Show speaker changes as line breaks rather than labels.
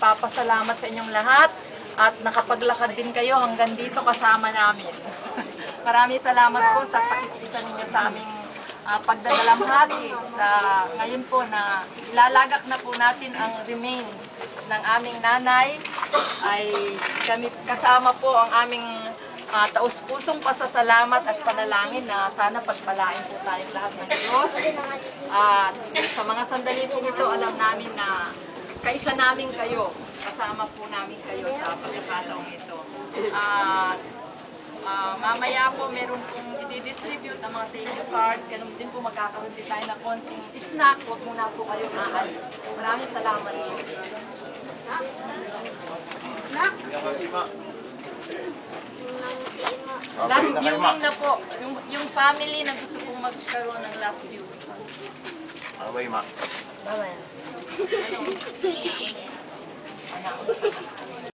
nagpapasalamat sa inyong lahat at nakapaglakad din kayo hanggang dito kasama namin. Maraming salamat po sa pakikisa ninyo sa aming pagdadalamhati sa ngayon po na ilalagak na po natin ang remains ng aming nanay. Ay kami kasama po ang aming taus-pusong pasasalamat at panalangin na sana pagpalain po tayong lahat ng Diyos. At sa mga sandali po ito, alam namin na kaisa namin kayo, kasama po namin kayo sa pagkakataong ito. Mamaya po meron pong i-distribute ang mga thank you cards, ganun din po magkakaroon din tayo ng konting snack, huwag muna po kayo maalis. Maraming salamat po.
Snack?
Last viewing na po, yung family na gusto pong magkaroon ng last viewing.
Bye-bye, Ma.
Bye-bye. Ano?